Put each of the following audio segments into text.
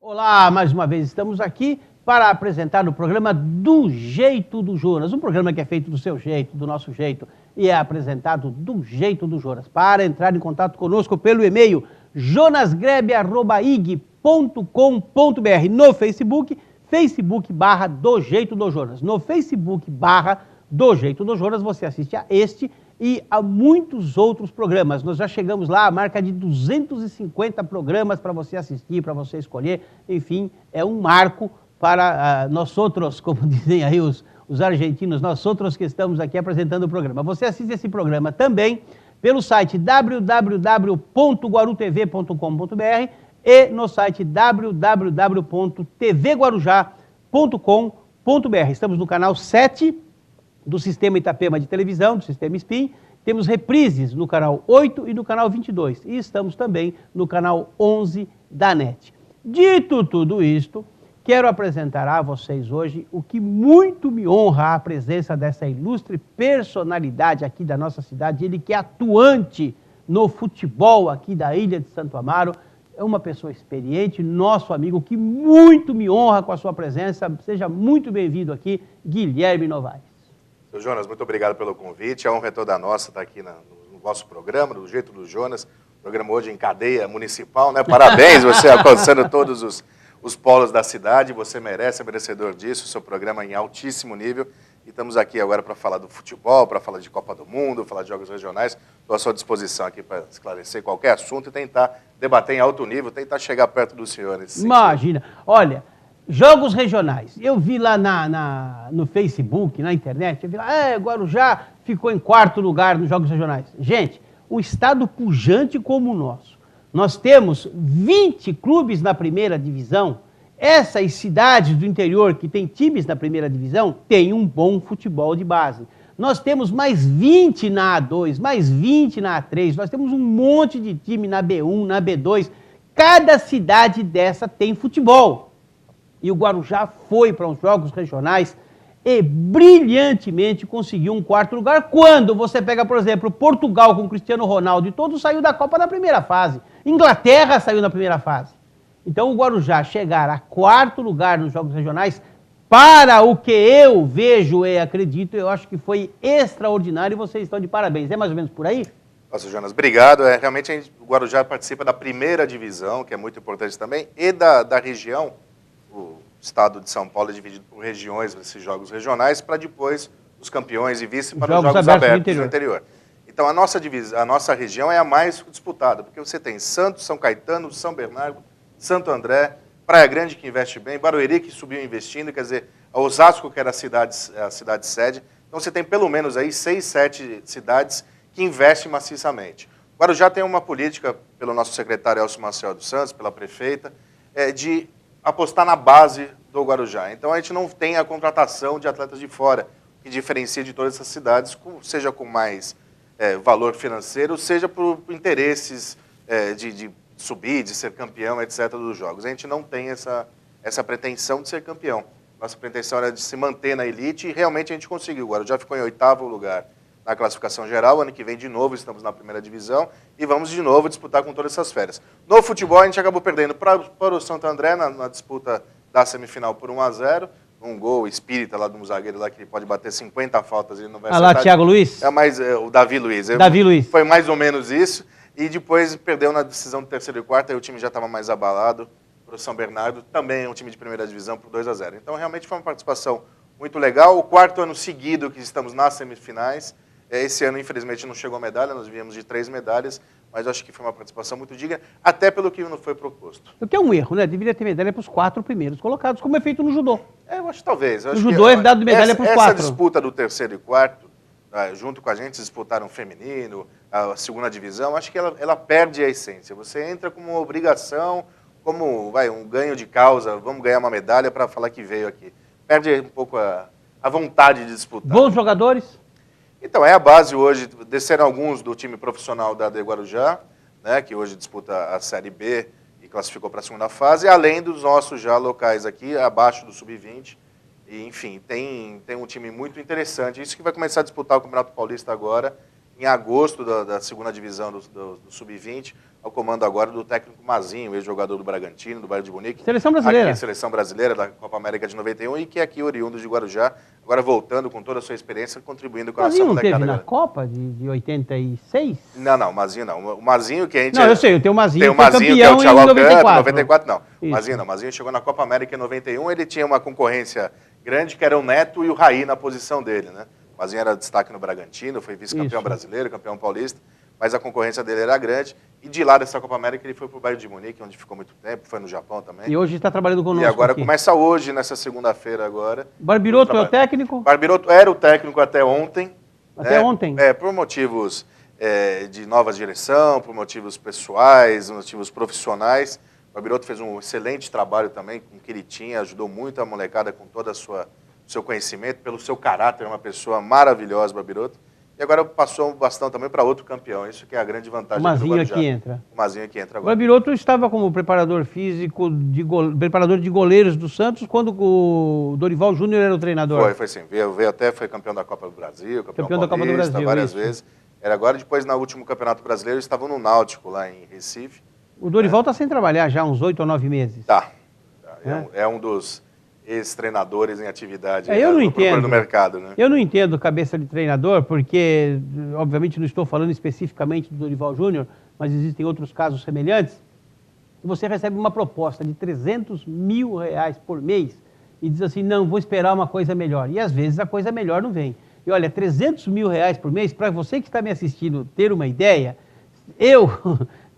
Olá, mais uma vez estamos aqui para apresentar o programa Do Jeito do Jonas, um programa que é feito do seu jeito, do nosso jeito, e é apresentado do jeito do Jonas. Para entrar em contato conosco pelo e-mail jonasgrebe@ig.com.br, no Facebook, Facebook/Do Jeito do Jonas. No Facebook/Do Jeito do Jonas você assiste a este e a muitos outros programas. Nós já chegamos lá à marca de 250 programas para você assistir, para você escolher. Enfim, é um marco para nós outros, como dizem aí os argentinos, nós outros que estamos aqui apresentando o programa. Você assiste esse programa também pelo site www.guarutv.com.br e no site www.tvguarujá.com.br. Estamos no canal 7 do Sistema Itapema de Televisão, do Sistema SPIN. Temos reprises no canal 8 e no canal 22. E estamos também no canal 11 da NET. Dito tudo isto, quero apresentar a vocês hoje o que muito me honra a presença dessa ilustre personalidade aqui da nossa cidade, ele que é atuante no futebol aqui da Ilha de Santo Amaro. É uma pessoa experiente, nosso amigo, que muito me honra com a sua presença. Seja muito bem-vindo aqui, Guilherme Novaes. Seu Jonas, muito obrigado pelo convite. A honra é toda nossa estar aqui no vosso programa, do Jeito do Jonas. Programa hoje em cadeia municipal, né? Parabéns, você alcançando todos os polos da cidade. Você merece, é merecedor disso. O seu programa é em altíssimo nível. E estamos aqui agora para falar do futebol, para falar de Copa do Mundo, falar de jogos regionais. Estou à sua disposição aqui para esclarecer qualquer assunto e tentar debater em alto nível, tentar chegar perto dos senhores. Imagina. Olha, jogos regionais. Eu vi lá no Facebook, na internet, eu vi lá, Guarujá ficou em 4º lugar nos jogos regionais. Gente, um estado pujante como o nosso. Nós temos 20 clubes na primeira divisão. Essas cidades do interior que têm times na primeira divisão têm um bom futebol de base. Nós temos mais 20 na A2, mais 20 na A3, nós temos um monte de time na B1, na B2. Cada cidade dessa tem futebol. E o Guarujá foi para os jogos regionais e brilhantemente conseguiu um 4º lugar. Quando você pega, por exemplo, Portugal com Cristiano Ronaldo e todo saiu da Copa na primeira fase. Inglaterra saiu na primeira fase. Então o Guarujá chegar a 4º lugar nos jogos regionais, para o que eu vejo e acredito, eu acho que foi extraordinário e vocês estão de parabéns. É mais ou menos por aí? Nossa, Jonas, obrigado. Realmente o Guarujá participa da primeira divisão, que é muito importante também, e da região. O estado de São Paulo é dividido por regiões, esses jogos regionais, para depois os campeões e vice para os jogos abertos no interior. Então a nossa região é a mais disputada, porque você tem Santos, São Caetano, São Bernardo, Santo André, Praia Grande, que investe bem, Barueri, que subiu investindo, quer dizer, Osasco, que era a cidade sede. Então você tem pelo menos aí 6, 7 cidades que investem maciçamente. O Guarujá tem uma política, pelo nosso secretário Elcio Maciel dos Santos, pela prefeita, de apostar na base do Guarujá. Então a gente não tem a contratação de atletas de fora, que diferencia de todas essas cidades, seja com mais valor financeiro, seja por interesses de subir, de ser campeão, etc. dos jogos. A gente não tem essa pretensão de ser campeão. Nossa pretensão era de se manter na elite e realmente a gente conseguiu. O Guarujá ficou em 8º lugar na classificação geral. Ano que vem, de novo, estamos na primeira divisão e vamos de novo disputar com todas essas férias. No futebol, a gente acabou perdendo para o Santo André na disputa da semifinal por 1-0. Um gol espírita lá de um zagueiro lá que ele pode bater 50 faltas e ele não vai acertar. Lá, Thiago Luiz? O Davi Luiz. Davi Luiz. Foi mais ou menos isso. E depois perdeu na decisão do 3º e 4º, aí o time já estava mais abalado para o São Bernardo, também é um time de primeira divisão, por 2-0. Então, realmente foi uma participação muito legal. O 4º ano seguido que estamos nas semifinais. Esse ano, infelizmente, não chegou a medalha, nós viemos de 3 medalhas, mas acho que foi uma participação muito digna, até pelo que não foi proposto. O que é um erro, né? Deveria ter medalha para os 4 primeiros colocados, como é feito no judô. Eu acho que talvez. No judô é dado medalha para os 4. Essa disputa do 3º e 4º, junto com a gente, disputaram feminino, a 2ª divisão, acho que ela perde a essência. Você entra como uma obrigação, como um ganho de causa, vamos ganhar uma medalha para falar que veio aqui. Perde um pouco a vontade de disputar. Bons jogadores? Então, é a base hoje, desceram alguns do time profissional da AD Guarujá, né, que hoje disputa a Série B e classificou para a 2ª fase, além dos nossos já locais aqui, abaixo do Sub-20. E, enfim, tem um time muito interessante. Isso que vai começar a disputar o Campeonato Paulista agora em agosto da segunda divisão do Sub-20, ao comando agora do técnico Mazinho, ex-jogador do Bragantino, do Bayern de Munique. Seleção brasileira. Aqui, seleção brasileira da Copa América de 91 e que é aqui oriundo de Guarujá, agora voltando com toda a sua experiência, contribuindo com a nossa molecada. Mazinho não teve na Copa de 86? Não, o Mazinho não. O Mazinho que a gente... Não, eu sei, eu tenho o Mazinho, tem o Mazinho que é o Thiago Alcântara, 94 não. Isso. Mazinho não. Mazinho chegou na Copa América em 91, ele tinha uma concorrência grande, que era o Neto e o Raí na posição dele, né? O Mazinho era destaque no Bragantino, foi vice-campeão brasileiro, campeão paulista, mas a concorrência dele era grande. E de lá dessa Copa América ele foi para o Bayern de Munique, onde ficou muito tempo, foi no Japão também. E hoje está trabalhando conosco. E agora aqui. Começa hoje, nessa segunda-feira agora. Barbiroto é o técnico? Barbiroto era o técnico até ontem. Até ontem? Por motivos de nova direção, por motivos pessoais, motivos profissionais. O Barbiroto fez um excelente trabalho também com o que ele tinha, ajudou muito a molecada com todo o seu conhecimento, pelo seu caráter, é uma pessoa maravilhosa, Barbiroto. E agora passou um bastão também para outro campeão, isso que é a grande vantagem. O Mazinho aqui entra. O Mazinho aqui entra agora. O Barbiroto estava como preparador físico, preparador de goleiros do Santos, quando o Dorival Júnior era o treinador. Foi sim, veio até, foi campeão da Copa do Brasil, campeão da Copa do Brasil, várias vezes. Era agora, depois, no último Campeonato Brasileiro, estavam no Náutico, lá em Recife. O Dorival está sem trabalhar já há uns 8 ou 9 meses. Tá. É um dos ex-treinadores em atividade eu não entendo. No mercado, né? Eu não entendo cabeça de treinador, porque, obviamente, não estou falando especificamente do Dorival Júnior, mas existem outros casos semelhantes. Você recebe uma proposta de R$300 mil por mês e diz assim, não, vou esperar uma coisa melhor. E às vezes a coisa melhor não vem. E olha, R$300 mil por mês, para você que está me assistindo ter uma ideia, eu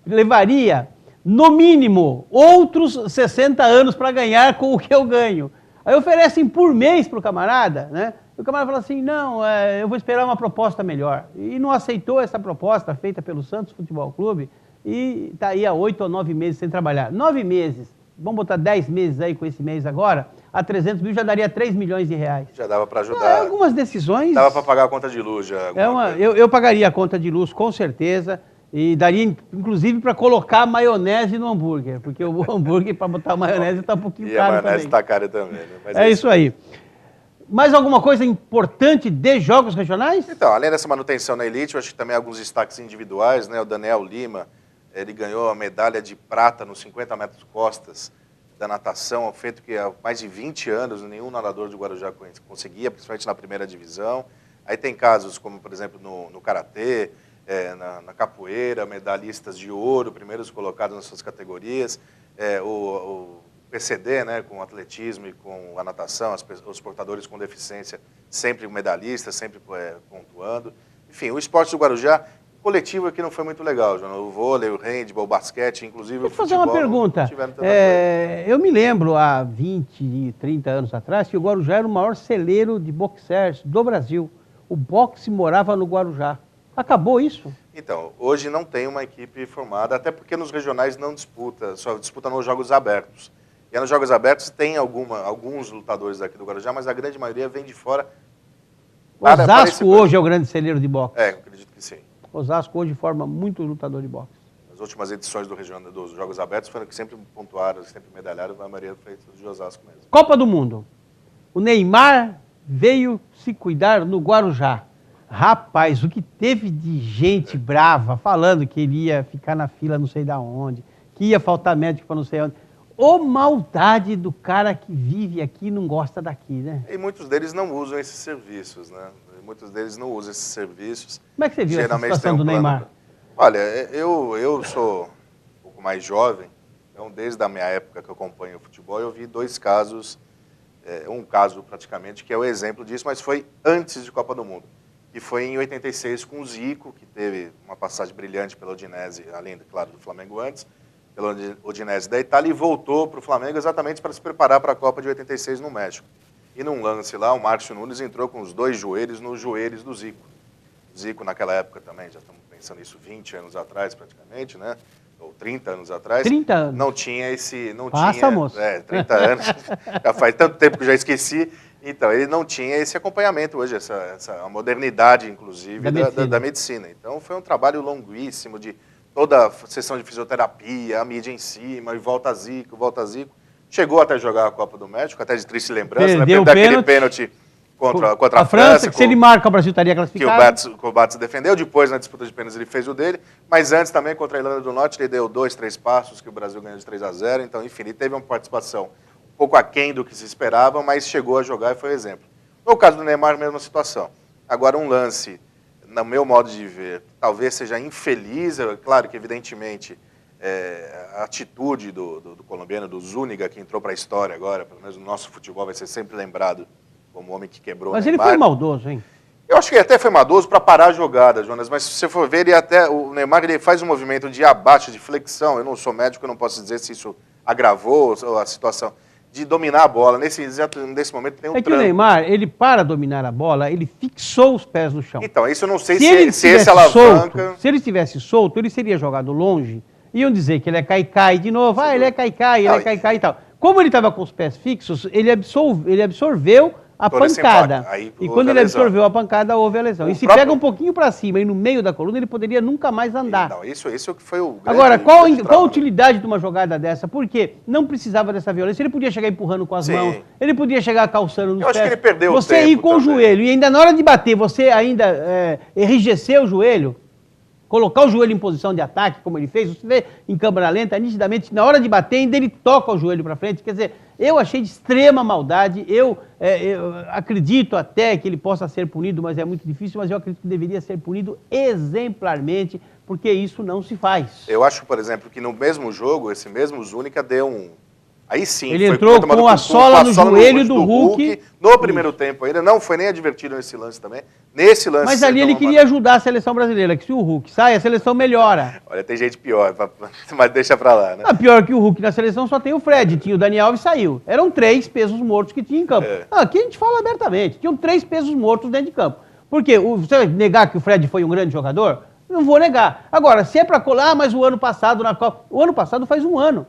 levaria, no mínimo, outros 60 anos para ganhar com o que eu ganho. Aí oferecem por mês para o camarada, né? E o camarada fala assim, não, eu vou esperar uma proposta melhor. E não aceitou essa proposta feita pelo Santos Futebol Clube e está aí há 8 ou 9 meses sem trabalhar. 9 meses, vamos botar 10 meses aí com esse mês agora, a 300 mil já daria 3 milhões de reais. Já dava para ajudar. Algumas decisões... Dava para pagar a conta de luz já. Eu pagaria a conta de luz com certeza. E daria, inclusive, para colocar maionese no hambúrguer, porque o hambúrguer, para botar maionese, está um pouquinho caro também. E a maionese está cara também, né? Mas é isso aí. Mais alguma coisa importante de jogos regionais? Então, além dessa manutenção na elite, eu acho que também alguns destaques individuais, né? O Daniel Lima, ele ganhou a medalha de prata nos 50 metros costas da natação, feito que há mais de 20 anos nenhum nadador de Guarujá conseguia, principalmente na primeira divisão. Aí tem casos como, por exemplo, no karatê, na capoeira, medalhistas de ouro, primeiros colocados nas suas categorias, o PCD, né, com o atletismo e com a natação, os portadores com deficiência, sempre medalhistas, sempre pontuando. Enfim, o esporte do Guarujá, coletivo aqui não foi muito legal, João. O vôlei, o handball, o basquete, inclusive o futebol. Deixa eu fazer uma pergunta. Eu me lembro, há 20, 30 anos atrás, que o Guarujá era o maior celeiro de boxers do Brasil. O boxe morava no Guarujá. Acabou isso? Então, hoje não tem uma equipe formada, até porque nos regionais não disputa, só disputa nos Jogos Abertos. E nos Jogos Abertos tem alguns lutadores daqui do Guarujá, mas a grande maioria vem de fora. Osasco hoje é o grande celeiro de boxe. Acredito que sim. Osasco hoje forma muito lutador de boxe. As últimas edições dos Jogos Abertos foram que sempre pontuaram, sempre medalharam, a maioria foi de Osasco mesmo. Copa do Mundo. O Neymar veio se cuidar no Guarujá. Rapaz, o que teve de gente brava falando que ele ia ficar na fila não sei da onde, que ia faltar médico para não sei onde. Ô maldade do cara que vive aqui e não gosta daqui, né? E muitos deles não usam esses serviços, né? Muitos deles não usam esses serviços. Como é que você viu essa situação do Neymar? Olha, eu sou um pouco mais jovem, então desde a minha época que eu acompanho o futebol, eu vi 2 casos, um caso praticamente, que é o exemplo disso, mas foi antes de Copa do Mundo. Que foi em 86 com o Zico, que teve uma passagem brilhante pela Udinese, além, claro, do Flamengo antes, pela Udinese da Itália, e voltou para o Flamengo exatamente para se preparar para a Copa de 86 no México. E num lance lá, o Márcio Nunes entrou com os 2 joelhos nos joelhos do Zico. O Zico, naquela época também, já estamos pensando nisso 20 anos atrás praticamente, né? Ou 30 anos atrás. 30 anos. Não tinha esse... Moço. 30 anos. Já faz tanto tempo que eu já esqueci. Então, ele não tinha esse acompanhamento hoje, essa modernidade, inclusive, da medicina. Então, foi um trabalho longuíssimo de toda a sessão de fisioterapia, a mídia em cima, e volta Zico. Chegou até jogar a Copa do México, até de triste lembrança, né? Perdeu aquele pênalti contra a França, que se ele marca, o Brasil estaria classificado. Que o Bates defendeu, depois na disputa de pênaltis ele fez o dele, mas antes também contra a Irlanda do Norte ele deu 2, 3 passos, que o Brasil ganhou de 3-0, então enfim, ele teve uma participação um pouco aquém do que se esperava, mas chegou a jogar e foi exemplo. No caso do Neymar, mesma situação. Agora um lance, no meu modo de ver, talvez seja infeliz, claro que evidentemente a atitude do colombiano, do Zúñiga, que entrou para a história agora, pelo menos no nosso futebol vai ser sempre lembrado como o homem que quebrou Mas o Neymar. ele foi maldoso, hein? Eu acho que ele até foi maldoso para parar a jogada, Jonas, mas se você for ver, o Neymar ele faz um movimento de abate, de flexão, eu não sou médico, eu não posso dizer se isso agravou a situação, de dominar a bola. Nesse momento tem um É que o Neymar, ele para dominar a bola, ele fixou os pés no chão. Então, isso eu não sei se esse alavanca... Se ele estivesse solto, ele seria jogado longe, iam dizer que ele é caicai de novo, ele é caicai, ele é caicai e tal. Como ele estava com os pés fixos, ele absorveu a pancada. E quando ele absorveu a pancada, houve a lesão. E se pega um pouquinho para cima e no meio da coluna, ele poderia nunca mais andar. Não, isso que foi o grande... Agora, qual a utilidade de uma jogada dessa? Porque não precisava dessa violência. Ele podia chegar empurrando com as mãos, ele podia chegar calçando nos pés. Eu acho que ele perdeu o tempo. Você ir com o joelho e ainda na hora de bater, você ainda enrijecer o joelho, colocar o joelho em posição de ataque, como ele fez, você vê em câmera lenta, nitidamente, na hora de bater, ainda ele toca o joelho para frente. Quer dizer, eu achei de extrema maldade, eu acredito até que ele possa ser punido, mas é muito difícil, mas eu acredito que deveria ser punido exemplarmente, porque isso não se faz. Eu acho, por exemplo, que no mesmo jogo, esse mesmo Zúñiga deu um... Aí sim, ele entrou com a sola no joelho do Hulk. No primeiro tempo ainda, não foi nem advertido nesse lance também. Nesse lance... Mas ali ele queria ajudar a seleção brasileira, que se o Hulk sai, a seleção melhora. Olha, tem gente pior, mas deixa pra lá, né? Pior que o Hulk na seleção só tem o Fred, tinha o Dani Alves e saiu. Eram 3 pesos mortos que tinha em campo. Aqui a gente fala abertamente, tinham 3 pesos mortos dentro de campo. Por quê? Você vai negar que o Fred foi um grande jogador? Não vou negar. Agora, se é pra colar, mas o ano passado na Copa... O ano passado faz um ano.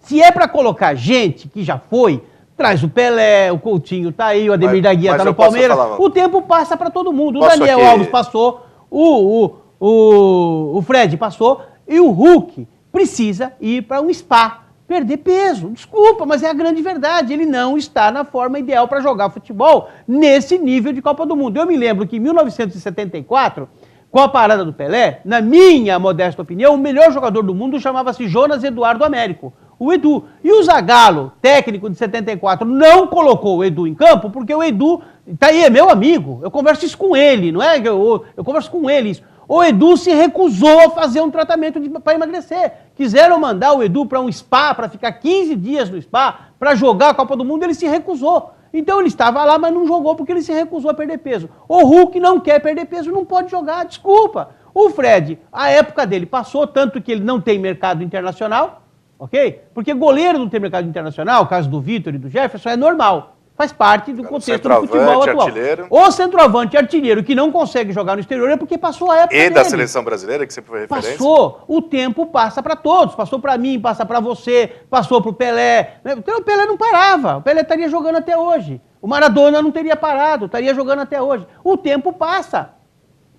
Se é para colocar gente que já foi, traz o Pelé, o Coutinho tá aí, o Ademir da Guia tá no Palmeiras, o tempo passa para todo mundo. O Daniel Alves passou, o Fred passou e o Hulk precisa ir para um spa, perder peso. Desculpa, mas é a grande verdade. Ele não está na forma ideal para jogar futebol nesse nível de Copa do Mundo. Eu me lembro que em 1974... com a parada do Pelé, na minha modesta opinião, o melhor jogador do mundo chamava-se Jonas Eduardo Américo, o Edu. E o Zagallo, técnico de 74, não colocou o Edu em campo, porque o Edu, tá aí, é meu amigo, eu converso isso com ele, não é? Eu converso com ele isso. O Edu se recusou a fazer um tratamento para emagrecer. Quiseram mandar o Edu para um spa, para ficar 15 dias no spa, para jogar a Copa do Mundo, ele se recusou. Então ele estava lá, mas não jogou porque ele se recusou a perder peso. O Hulk não quer perder peso, não pode jogar, desculpa. O Fred, a época dele passou, tanto que ele não tem mercado internacional, ok? Porque goleiro não tem mercado internacional, o caso do Vitor e do Jefferson, é normal. Faz parte do contexto do futebol atual. Artilheiro. O centroavante artilheiro que não consegue jogar no exterior é porque passou a época dele. E da seleção brasileira, que sempre foi referência? Passou. O tempo passa para todos. Passou para mim, passa para você, passou para o Pelé. Então o Pelé não parava. O Pelé estaria jogando até hoje. O Maradona não teria parado, estaria jogando até hoje. O tempo passa.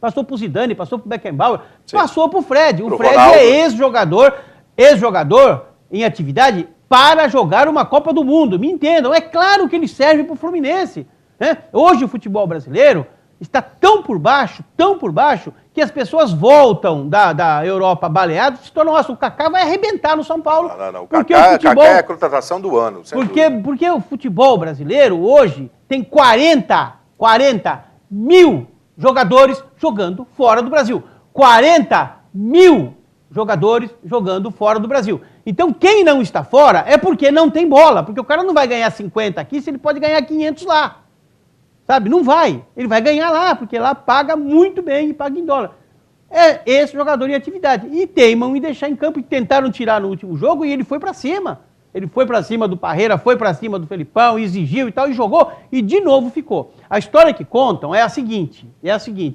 Passou para o Zidane, passou para o Beckenbauer, passou para o Fred. O Fred é ex-jogador em atividade para jogar uma Copa do Mundo. Me entendam, é claro que ele serve para o Fluminense. Né? Hoje o futebol brasileiro está tão por baixo, que as pessoas voltam da Europa baleadas e se tornam, nossa, o Kaká vai arrebentar no São Paulo. Não. O Kaká é a contratação do ano. Porque o futebol brasileiro hoje tem 40 mil jogadores jogando fora do Brasil. 40 mil jogadores jogando fora do Brasil. Então, quem não está fora é porque não tem bola, porque o cara não vai ganhar 50 aqui se ele pode ganhar 500 lá. Sabe? Não vai. Ele vai ganhar lá, porque lá paga muito bem e paga em dólar. É esse jogador em atividade. E teimam em deixar em campo, e tentaram tirar no último jogo, e ele foi para cima. Ele foi para cima do Parreira, foi para cima do Felipão, exigiu e tal, e jogou, e de novo ficou. A história que contam é a seguinte,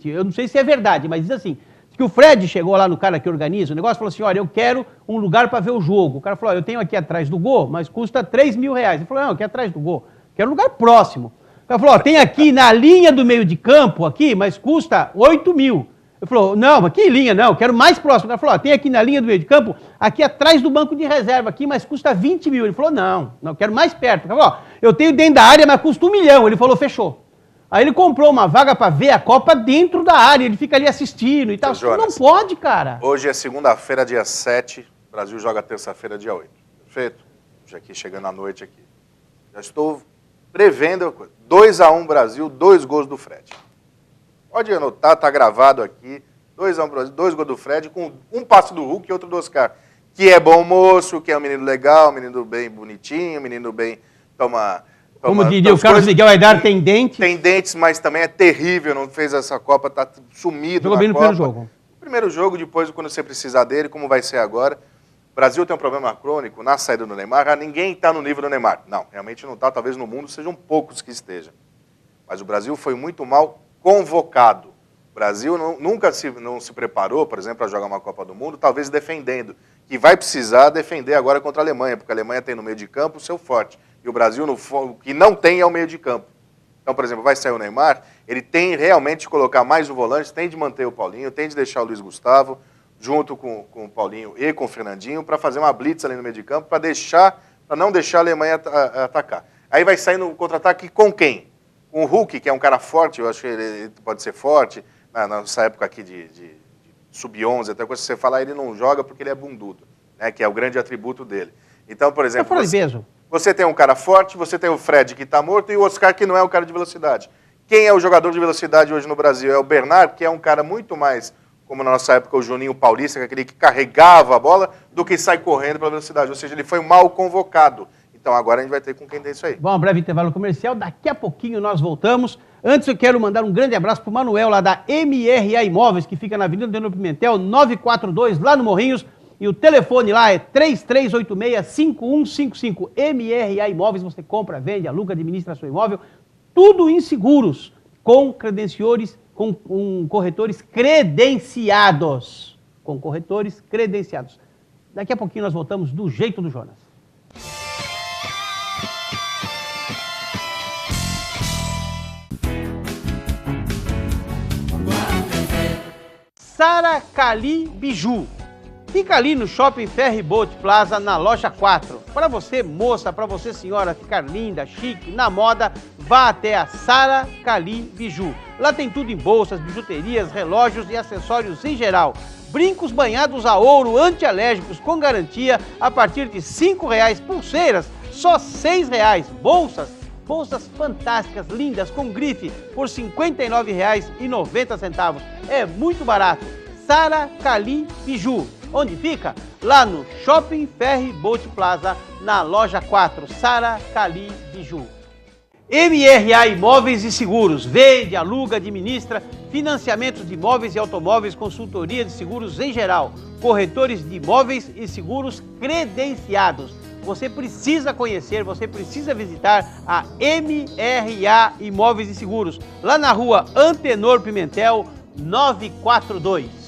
eu não sei se é verdade, mas diz assim, que o Fred chegou lá no cara que organiza o negócio e falou assim, olha, eu quero um lugar para ver o jogo. O cara falou, eu tenho aqui atrás do gol, mas custa 3 mil reais. Ele falou, não, aqui atrás do gol, quero um lugar próximo. O cara falou, tem aqui na linha do meio de campo, aqui, mas custa 8 mil. Ele falou, não, mas que linha, não, quero mais próximo. O cara falou, tem aqui na linha do meio de campo, aqui atrás do banco de reserva, aqui, mas custa 20 mil. Ele falou, não, quero mais perto. Ele falou, eu tenho dentro da área, mas custa 1 milhão. Ele falou, fechou. Aí ele comprou uma vaga para ver a Copa dentro da área, ele fica ali assistindo e tal. Não pode, cara. Hoje é segunda-feira, dia 7, o Brasil joga terça-feira, dia 8. Perfeito? Já aqui, chegando à noite aqui. Já estou prevendo 2-1 Brasil, 2 gols do Fred. Pode anotar, tá gravado aqui. 2-1 Brasil, 2 gols do Fred, com um passe do Hulk e outro do Oscar. Que é bom moço, que é um menino legal, um menino bem bonitinho, um menino bem... Como diria o Carlos Miguel Aidar, tem dente. Tem dentes, mas também é terrível, não fez essa Copa, tá sumido. Jogou bem no primeiro jogo. No primeiro jogo, depois, quando você precisar dele, como vai ser agora. O Brasil tem um problema crônico na saída do Neymar. Ninguém está no nível do Neymar. Não, realmente não está. Talvez no mundo sejam poucos que estejam. Mas o Brasil foi muito mal convocado. O Brasil nunca não se preparou, por exemplo, para jogar uma Copa do Mundo, talvez defendendo. Que vai precisar defender agora contra a Alemanha, porque a Alemanha tem no meio de campo o seu forte. E o Brasil, o que não tem é o meio de campo. Então, por exemplo, vai sair o Neymar, ele tem realmente de colocar mais o volante, tem de manter o Paulinho, tem de deixar o Luiz Gustavo, junto com o Paulinho e com o Fernandinho, para fazer uma blitz ali no meio de campo, para não deixar a Alemanha atacar. Aí vai sair no contra-ataque com quem? Com o Hulk, que é um cara forte, eu acho que ele pode ser forte, nessa época aqui de sub-11, até quando você falar, ele não joga porque ele é bundudo, né, que é o grande atributo dele. Então, por exemplo... Você tem um cara forte, você tem o Fred que está morto e o Oscar que não é um cara de velocidade. Quem é o jogador de velocidade hoje no Brasil? É o Bernard, que é um cara muito mais, como na nossa época o Juninho Paulista, que é aquele que carregava a bola, do que sai correndo pela velocidade. Ou seja, ele foi mal convocado. Então agora a gente vai ter com quem tem isso aí. Bom, um breve intervalo comercial, daqui a pouquinho nós voltamos. Antes eu quero mandar um grande abraço para o Manuel, lá da MRA Imóveis, que fica na Avenida Tenor Pimentel, 942, lá no Morrinhos. E o telefone lá é 3386-5155. MRA Imóveis, você compra, vende, aluga, administra seu imóvel, tudo em seguros, com corretores credenciados. Com corretores credenciados. Daqui a pouquinho nós voltamos do jeito do Jonas. Sara Cali Biju. Fica ali no Shopping Ferry Boat Plaza, na loja 4. Para você, moça, para você, senhora, ficar linda, chique, na moda, vá até a Sara Cali Biju. Lá tem tudo em bolsas, bijuterias, relógios e acessórios em geral. Brincos banhados a ouro, antialérgicos com garantia a partir de R$ 5,00. Pulseiras, só R$ 6,00. Bolsas fantásticas, lindas, com grife, por R$ 59,90. É muito barato. Sara Cali Biju. Onde fica? Lá no Shopping Ferry Boat Plaza, na loja 4, Sara Cali Biju. MRA Imóveis e Seguros. Vende, aluga, administra financiamentos de imóveis e automóveis, consultoria de seguros em geral, corretores de imóveis e seguros credenciados. Você precisa conhecer, você precisa visitar a MRA Imóveis e Seguros, lá na rua Antenor Pimentel, 942.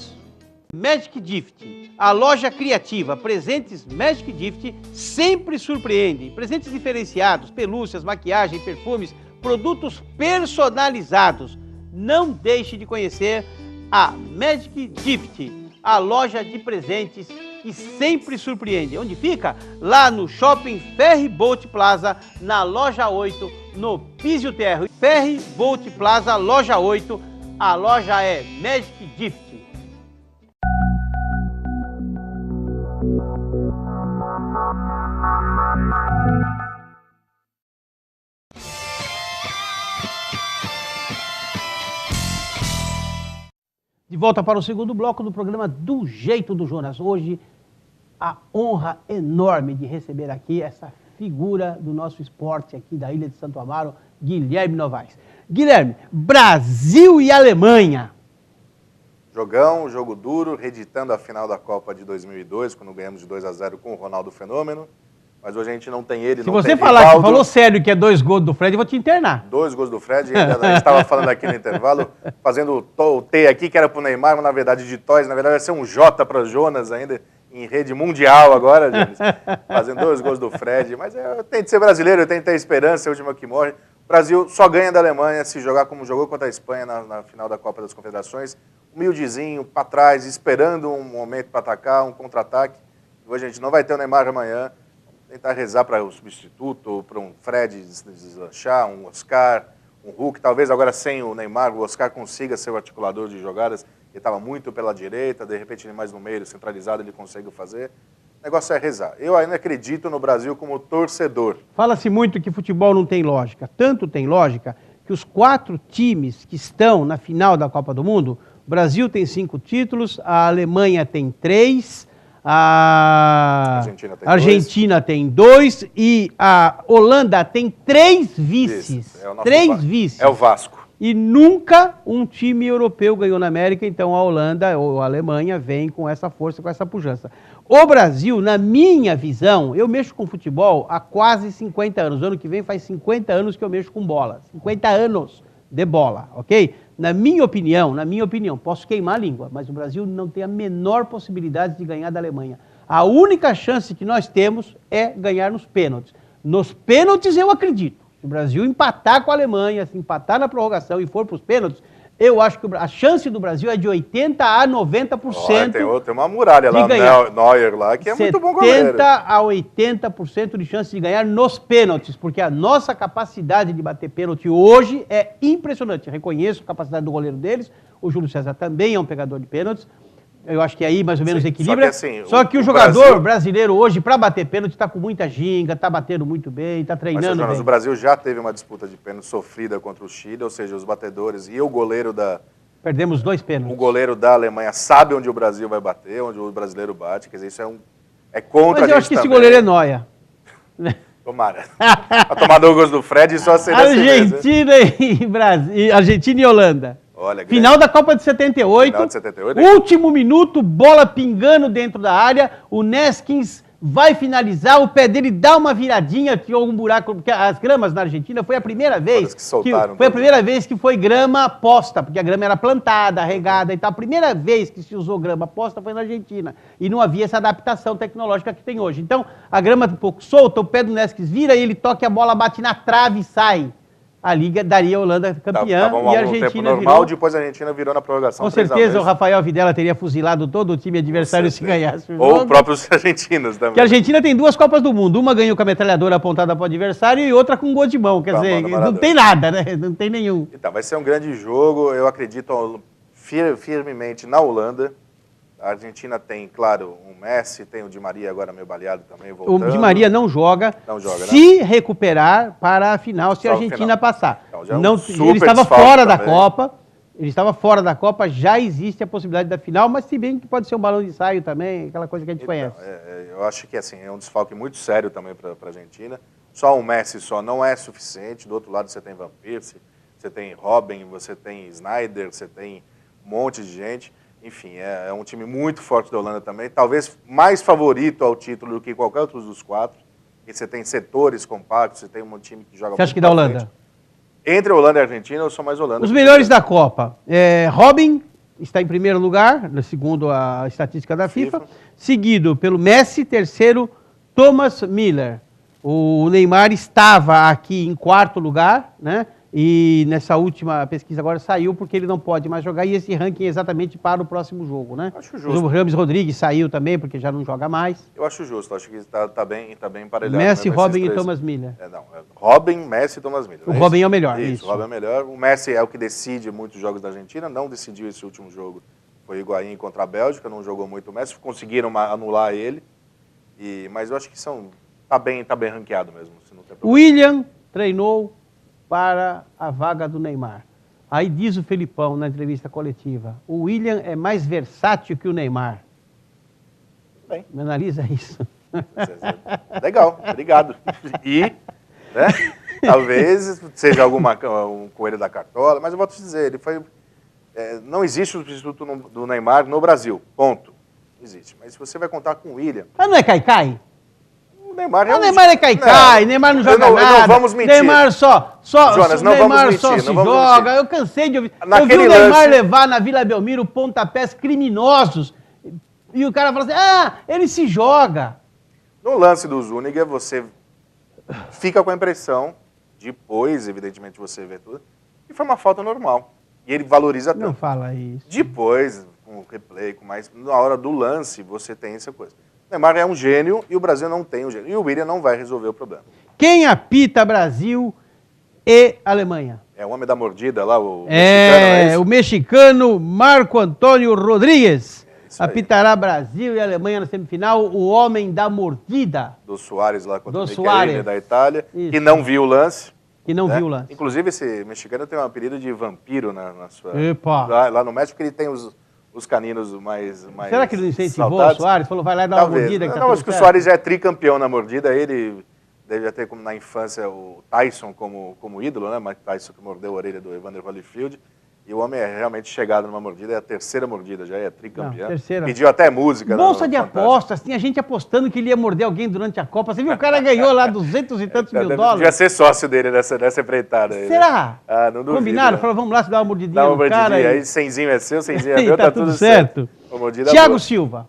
Magic Gift, a loja criativa. Presentes Magic Gift sempre surpreendem. Presentes diferenciados, pelúcias, maquiagem, perfumes, produtos personalizados. Não deixe de conhecer a Magic Gift, a loja de presentes que sempre surpreende. Onde fica? Lá no Shopping Ferry Boat Plaza, na loja 8, no Piso Terra. Ferry Boat Plaza, loja 8, a loja é Magic Gift. De volta para o segundo bloco do programa Do Jeito do Jonas. Hoje, a honra enorme de receber aqui essa figura do nosso esporte aqui da Ilha de Santo Amaro, Guilherme Novaes. Guilherme, Brasil e Alemanha. Jogão, jogo duro, reeditando a final da Copa de 2002, quando ganhamos de 2-0 com o Ronaldo Fenômeno. Mas hoje a gente não tem ele, não tem Rivaldo. Se você falar que falou sério que é 2 gols do Fred, eu vou te internar. 2 gols do Fred, a gente estava falando aqui no intervalo, fazendo o T aqui, que era pro Neymar, mas na verdade de Toys, na verdade vai ser um J para Jonas ainda, em rede mundial agora, Jonas, fazendo 2 gols do Fred. Mas eu tenho de ser brasileiro, eu tenho de ter esperança, é a última que morre. O Brasil só ganha da Alemanha se jogar como jogou contra a Espanha na final da Copa das Confederações, humildezinho, para trás, esperando um momento para atacar, um contra-ataque. Hoje a gente não vai ter o Neymar amanhã. Tentar rezar para o substituto, para um Fred deslanchar, um Oscar, o Hulk, talvez agora sem o Neymar, o Oscar consiga ser o articulador de jogadas, ele estava muito pela direita, de repente ele mais no meio, centralizado, ele consegue fazer. O negócio é rezar. Eu ainda acredito no Brasil como torcedor. Fala-se muito que futebol não tem lógica. Tanto tem lógica que os 4 times que estão na final da Copa do Mundo, o Brasil tem 5 títulos, a Alemanha tem 3, a Argentina tem 2 e a Holanda tem 3 vices. É 3 vices. É o Vasco. E nunca um time europeu ganhou na América, então a Holanda ou a Alemanha vem com essa força, com essa pujança. O Brasil, na minha visão, eu mexo com futebol há quase 50 anos. O ano que vem faz 50 anos que eu mexo com bola. 50 anos de bola, ok? Na minha opinião, posso queimar a língua, mas o Brasil não tem a menor possibilidade de ganhar da Alemanha. A única chance que nós temos é ganhar nos pênaltis. Nos pênaltis eu acredito. Se o Brasil empatar com a Alemanha, se empatar na prorrogação e for para os pênaltis, eu acho que a chance do Brasil é de 80% a 90%. Tem uma muralha lá, o Neuer lá, que é muito bom goleiro. 70% a 80% de chance de ganhar nos pênaltis, porque a nossa capacidade de bater pênalti hoje é impressionante. Eu reconheço a capacidade do goleiro deles, o Júlio César também é um pegador de pênaltis. Eu acho que aí mais ou menos equilibra. Só que o jogador brasileiro hoje, para bater pênalti, está com muita ginga, está batendo muito bem, está treinando bem. O Brasil já teve uma disputa de pênalti sofrida contra o Chile, ou seja, os batedores e o goleiro da... Perdemos 2 pênaltis. O goleiro da Alemanha sabe onde o Brasil vai bater, onde o brasileiro bate, quer dizer, isso é contra a gente. Mas eu acho que esse goleiro é nóia. Tomara. A tomar o gosto do Fred só seria Argentina e Holanda. Olha, final da Copa de 78, último minuto, bola pingando dentro da área, o Neskins vai finalizar, o pé dele dá uma viradinha, tinha um buraco, porque as gramas na Argentina foi a primeira vez que foi grama posta, porque a grama era plantada, regada e tal. A primeira vez que se usou grama posta foi na Argentina, e não havia essa adaptação tecnológica que tem hoje. Então, a grama um pouco solta, o pé do Neskins vira, ele toca e a bola bate na trave e sai. A Liga daria a Holanda campeã e a Argentina virou. Depois a Argentina virou na prorrogação. Com certeza o Rafael Videla teria fuzilado todo o time adversário se ganhasse o jogo. Ou próprios argentinos também. Porque a Argentina tem 2 Copas do Mundo. Uma ganhou com a metralhadora apontada para o adversário e outra com gol de mão. Quer dizer, não tem nada, né? Não tem nenhum. Então, vai ser um grande jogo. Eu acredito firmemente na Holanda. A Argentina tem, claro, o Messi, tem o Di Maria agora meio baleado também, voltando. O Di Maria não joga, se recuperar para a final, se a Argentina passar. Então, ele estava fora da Copa, já existe a possibilidade da final, mas se bem que pode ser um balão de ensaio também, aquela coisa que a gente conhece. Eu acho que assim, é um desfalque muito sério também para a Argentina. Só o Messi só não é suficiente, do outro lado você tem Van Persie, você tem Robben, você tem Sneijder, você tem um monte de gente. Enfim, é um time muito forte da Holanda também, talvez mais favorito ao título do que qualquer outro dos 4. E você tem setores compactos, você tem um time que joga muito. Você acha que da Holanda? Entre a Holanda e a Argentina, eu sou mais Holanda. Os melhores da Copa. Robben está em primeiro lugar, segundo a estatística da FIFA. Seguido pelo Messi, terceiro, Thomas Müller. O Neymar estava aqui em 4º lugar, né? E nessa última pesquisa agora saiu porque ele não pode mais jogar, e esse ranking é exatamente para o próximo jogo, né? Acho justo. O Rames Rodrigues saiu também porque já não joga mais. Eu acho justo, acho que está bem emparelhado. Messi, Robben e Thomas Müller. Robben, Messi e Thomas Müller. O Robben é o melhor. Isso, o Robben é o melhor. O Messi é o que decide muitos jogos da Argentina, não decidiu esse último jogo. Foi o Higuaín contra a Bélgica, não jogou muito o Messi, conseguiram anular ele. Mas eu acho que tá bem ranqueado mesmo. Se não tem problema. William treinou para a vaga do Neymar. Aí diz o Felipão na entrevista coletiva, o William é mais versátil que o Neymar. Bem. Me analisa isso. Legal, obrigado. E, né, talvez seja um coelho da cartola, mas eu vou te dizer, ele foi... não existe o substituto do Neymar no Brasil, ponto. Não existe. Mas se você vai contar com o William... Mas não é Caicai? O Neymar é Caicai, Neymar não joga nada. Não vamos mentir. Neymar Jonas, não Neymar vamos mentir, só se joga. Eu cansei de ouvir. Eu vi o Neymar lance... levar na Vila Belmiro pontapés criminosos. E o cara fala assim, ele se joga. No lance do Zúñiga, você fica com a impressão, depois, evidentemente, você vê tudo, que foi uma falta normal. E ele valoriza tanto. Não fala isso. Depois, com o replay, na hora do lance, você tem essa coisa. O Neymar é um gênio e o Brasil não tem um gênio. E o William não vai resolver o problema. Quem apita Brasil e Alemanha? É o homem da mordida lá, o mexicano, não é isso? O mexicano Marco Antônio Rodrigues. Isso aí. Apitará Brasil e Alemanha na semifinal, o homem da mordida. Do Soares lá contra o Do Michele Suárez. da Itália, Isso. que não viu o lance. Que não né? viu o lance. Inclusive, esse mexicano tem um apelido de vampiro na sua... Epa. Lá no México, porque ele tem os caninos mais Será que ele não incentivou o saltados. Soares? Falou, vai lá e dá uma Talvez. mordida que tá Não, tudo acho que o certo. Soares já é tricampeão na mordida. Ele deve já ter, como na infância, o Tyson como ídolo, né? Mike Tyson, que mordeu a orelha do Evander Holyfield. E o homem é realmente chegado numa mordida, é a terceira mordida, já é tricampeão. Não, terceira. Pediu até música. Bolsa de Fantástico. apostas, tinha gente apostando que ele ia morder alguém durante a Copa. Você viu, o cara ganhou lá 200 e tantos mil Devia dólares. ser sócio dele nessa empreitada aí. Será? Né? Ah, não duvido. Combinaram? Né? Falou, vamos lá se dar uma mordidinha Dá uma no mordidinha, cara. aí 100zinho é seu, 100zinho é E meu, tá tudo certo. certo. Uma mordida Thiago boa. Silva.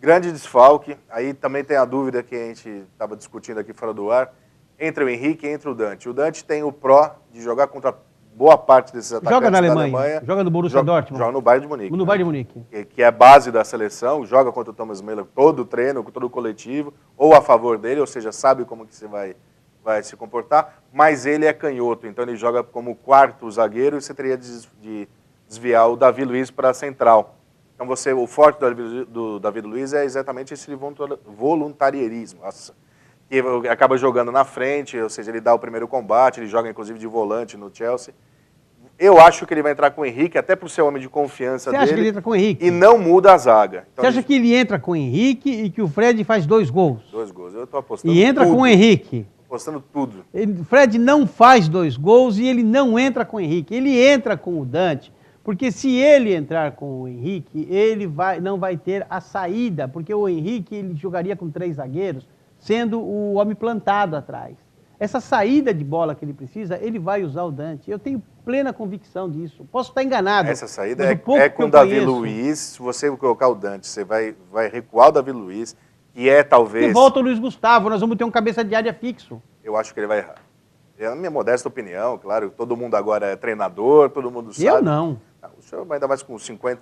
Grande desfalque. Aí também tem a dúvida que a gente estava discutindo aqui fora do ar, entre o Henrique e entre o Dante. O Dante tem o pró de jogar contra boa parte desses atacantes Joga na da Alemanha. Joga no Borussia Dortmund. Joga no Bayern de Munique. No Bayern de Munique. Que é base da seleção, joga contra o Thomas Müller todo o treino, todo o coletivo, ou a favor dele, ou seja, sabe como que você vai se comportar, mas ele é canhoto, então ele joga como quarto zagueiro e você teria de desviar o Davi Luiz para a central. Então o forte do Davi Luiz é exatamente esse voluntarierismo, que acaba jogando na frente, ou seja, ele dá o primeiro combate, ele joga inclusive de volante no Chelsea. Eu acho que ele vai entrar com o Henrique, até por ser homem de confiança dele. Você acha que ele entra com o Henrique? E não muda a zaga. Então, Você acha que ele entra com o Henrique e que o Fred faz 2 gols? 2 gols. Eu estou apostando E entra tudo. com o Henrique. Apostando tudo. O Fred não faz 2 gols e ele não entra com o Henrique. Ele entra com o Dante, porque se ele entrar com o Henrique, ele não vai ter a saída, porque o Henrique ele jogaria com 3 zagueiros, sendo o homem plantado atrás. Essa saída de bola que ele precisa, ele vai usar o Dante. Eu tenho plena convicção disso. Posso estar enganado. Essa saída mas o pouco é que com eu o Davi conheço, Luiz. Se você colocar o Dante, você vai recuar o Davi Luiz, que é talvez... E volta o Luiz Gustavo, nós vamos ter um cabeça de área fixo. Eu acho que ele vai errar. É a minha modesta opinião, claro. Todo mundo agora é treinador, todo mundo sabe. Eu não. O senhor, ainda mais com 50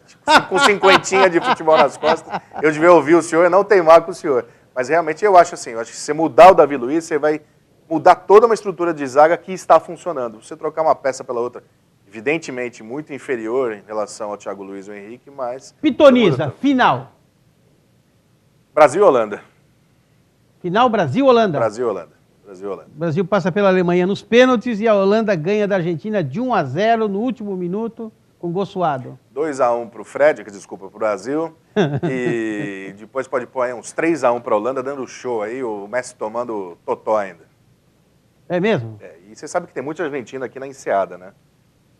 de futebol nas costas, eu devia ouvir o senhor e não teimar com o senhor. Mas realmente eu acho assim, eu acho que se você mudar o Davi Luiz, você vai mudar toda uma estrutura de zaga que está funcionando. Você trocar uma peça pela outra, evidentemente muito inferior em relação ao Thiago Luiz e o Henrique, mas... Pitoniza, final. Brasil e Holanda. Final Brasil-Holanda. Brasil e Holanda. Brasil e Holanda. O Brasil passa pela Alemanha nos pênaltis e a Holanda ganha da Argentina de 1-0 no último minuto com gol suado. 2-1 para o Fred, desculpa, para o Brasil. E depois pode pôr aí uns 3-1 para a Holanda, dando show aí, o Messi tomando totó ainda. É mesmo? E você sabe que tem muita argentina aqui na Enseada, né?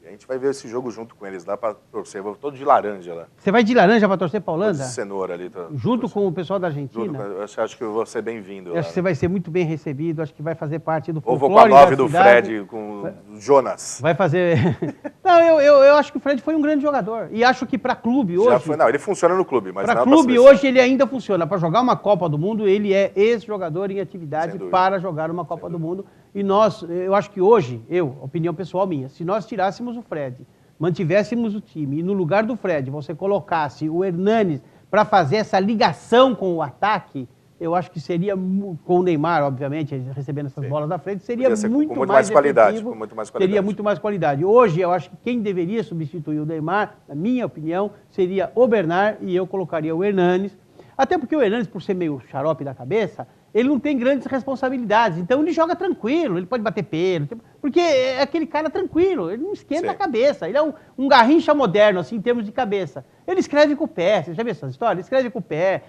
E a gente vai ver esse jogo junto com eles lá para torcer. Eu vou todo de laranja lá. Você vai de laranja para torcer para a Todo Holanda? de cenoura ali. Junto com o pessoal da Argentina? Eu acho que eu vou ser bem-vindo lá. Eu acho que você vai ser muito bem recebido, acho que vai fazer parte do Ou folclore vou com a 9 da do cidade. Fred, com o Jonas. Vai fazer... Não, eu acho que o Fred foi um grande jogador. E acho que para clube hoje... Já foi, não, ele funciona no clube, mas Para não clube seleção. hoje ele ainda funciona. Para jogar uma Copa do Mundo, ele é ex-jogador em atividade Sem dúvida. para jogar uma Copa do Mundo. E nós, eu acho que hoje, opinião pessoal minha, se nós tirássemos o Fred, mantivéssemos o time e no lugar do Fred você colocasse o Hernanes para fazer essa ligação com o ataque, eu acho que seria, com o Neymar, obviamente, recebendo essas bolas da frente, seria Podia ser com muito muito mais mais qualidade, efetivo, com muito mais qualidade. teria muito mais qualidade. Hoje, eu acho que quem deveria substituir o Neymar, na minha opinião, seria o Bernard e eu colocaria o Hernanes. Até porque o Hernanes, por ser meio xarope da cabeça, ele não tem grandes responsabilidades. Então ele joga tranquilo, ele pode bater pênalti, porque é aquele cara tranquilo, ele não esquenta Sim. a cabeça. Ele é um Garrincha moderno, assim, em termos de cabeça. Ele escreve com o pé, você já viu essa história? Ele escreve com o pé,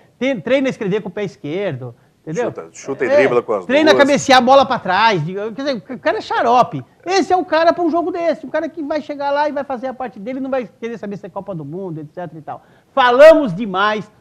treina a escrever com o pé esquerdo. Entendeu? Chuta e dribla com as treina a duas. cabecear a bola para trás. Quer dizer, o cara é xarope. Esse é o cara para um jogo desse. Um cara que vai chegar lá e vai fazer a parte dele, não vai querer saber se é Copa do Mundo, etc e tal. Falamos demais.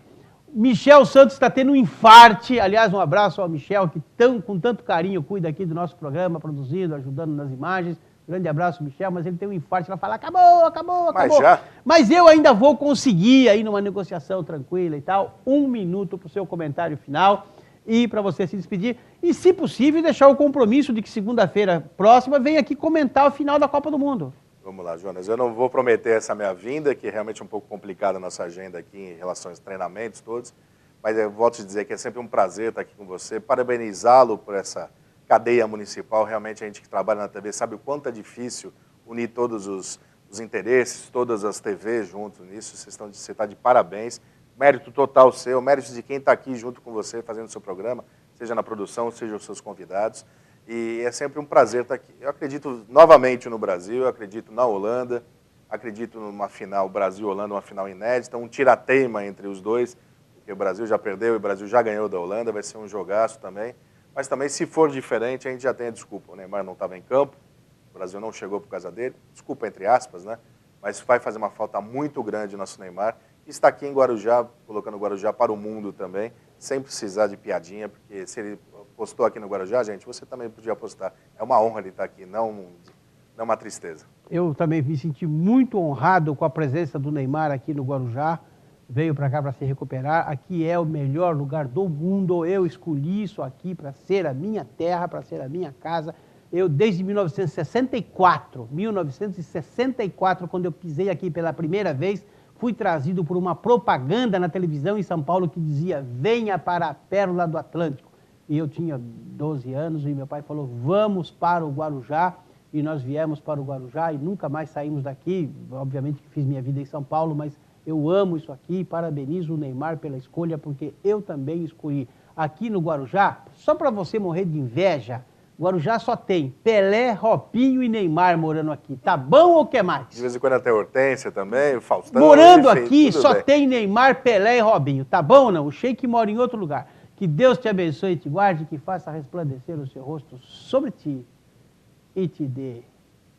Michel Santos está tendo um infarte. Aliás, um abraço ao Michel, que com tanto carinho cuida aqui do nosso programa, produzindo, ajudando nas imagens. Grande abraço, Michel, mas ele tem um infarte, vai falar, acabou. Mas já? Mas eu ainda vou conseguir, aí numa negociação tranquila e tal, 1 minuto para o seu comentário final e para você se despedir. E, se possível, deixar o compromisso de que segunda-feira próxima vem aqui comentar o final da Copa do Mundo. Vamos lá, Jonas. Eu não vou prometer essa minha vinda, que é realmente um pouco complicada a nossa agenda aqui em relação aos treinamentos todos, mas eu volto a te dizer que é sempre um prazer estar aqui com você, parabenizá-lo por essa cadeia municipal. Realmente a gente que trabalha na TV sabe o quanto é difícil unir todos os interesses, todas as TVs juntos nisso. Você está de parabéns. Mérito total seu, mérito de quem está aqui junto com você fazendo o seu programa, seja na produção, seja os seus convidados. E é sempre um prazer estar aqui. Eu acredito novamente no Brasil, eu acredito na Holanda, acredito numa final Brasil-Holanda, uma final inédita, um tirateima entre os dois, porque o Brasil já perdeu e o Brasil já ganhou da Holanda, vai ser um jogaço também. Mas também, se for diferente, a gente já tem a desculpa. O Neymar não estava em campo, o Brasil não chegou por causa dele, desculpa entre aspas, né? Mas vai fazer uma falta muito grande o nosso Neymar. E está aqui em Guarujá, colocando o Guarujá para o mundo também, sem precisar de piadinha, porque se ele postou aqui no Guarujá, gente, você também podia postar. É uma honra ele estar aqui, não uma tristeza. Eu também me senti muito honrado com a presença do Neymar aqui no Guarujá. Veio para cá para se recuperar. Aqui é o melhor lugar do mundo. Eu escolhi isso aqui para ser a minha terra, para ser a minha casa. Eu, desde 1964, quando eu pisei aqui pela primeira vez, fui trazido por uma propaganda na televisão em São Paulo que dizia: venha para a Pérola do Atlântico. E eu tinha 12 anos e meu pai falou: vamos para o Guarujá. E nós viemos para o Guarujá e nunca mais saímos daqui. Obviamente que fiz minha vida em São Paulo, mas eu amo isso aqui e parabenizo o Neymar pela escolha, porque eu também escolhi. Aqui no Guarujá, só para você morrer de inveja, Guarujá só tem Pelé, Robinho e Neymar morando aqui. Tá bom ou quer mais? De vez em quando até Hortência também, o Faustão. Morando enfim, aqui só bem. tem Neymar, Pelé e Robinho. Tá bom ou não? O Sheik mora em outro lugar. Que Deus te abençoe e te guarde, que faça resplandecer o seu rosto sobre ti e te dê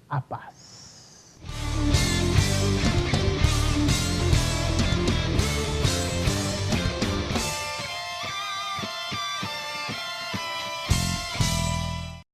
a paz.